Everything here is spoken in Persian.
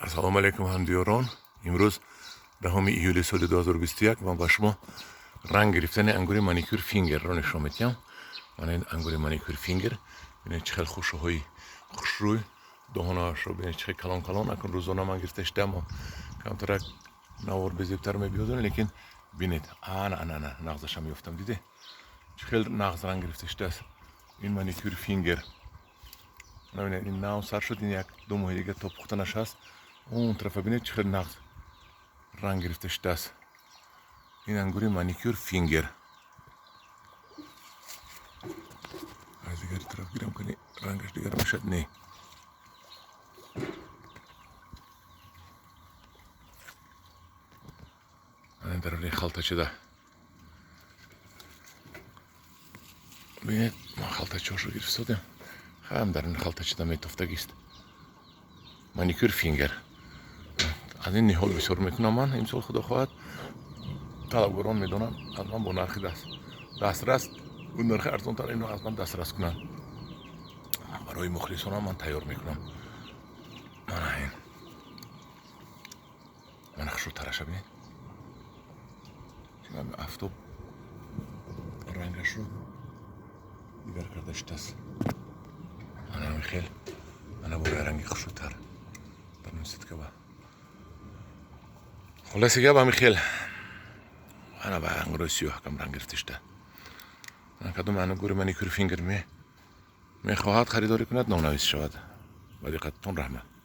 السلام علیکم همدیاران. امروز دهم ایولی سال 2021 من با شما رنگ گرفتن انگور مانیکور فینگر را نشون میدم. من این انگور مانیکور فینگر ببینید چه خوشهای خوشروی دهانش رو ببینید چه کلان کلان اکن روزانه من گرفتش دم کمتر نوار بزرگتر میبیادن لیکن ببینید نه نغزش هم یافتم دیده چه نغز رنگ گرفتش دست این مانیکور فینگر. ببینید این ناو سر شد این یک دو ماه دیگه تا پختنش هست. اون طرف ببینید چه نغز رنگ گرفتش دست این انگور مانیکور فینگر. از دیگر طرف گیرم کنی رنگش دیگر میشد نه. این در روی خلطه چه ببینید ما خلطه چهاش رو گرفتیم هم در این خلطه چه میتفتگیست مانیکور فینگر. از این نهال بسیار میکنم من امسال خدا خواهد طلبگران میدونم از من با نرخ دسترس اون نرخ ارزان تر اینو از من دسترس کنن برای مخلصان من تیار میکنم. من خشو ترش ببینید چون افتاب رنگش رو دیگر کردش دست من خیلی من با رنگی خشو تر در نمیسید که با خلاصی که با خیلی انا با انگور سیاه کم رنگ گرفتش ده من کدوم انگور مانیکور فینگر میخواهد خریداری کند نانویس شود با دقتتون رحمت.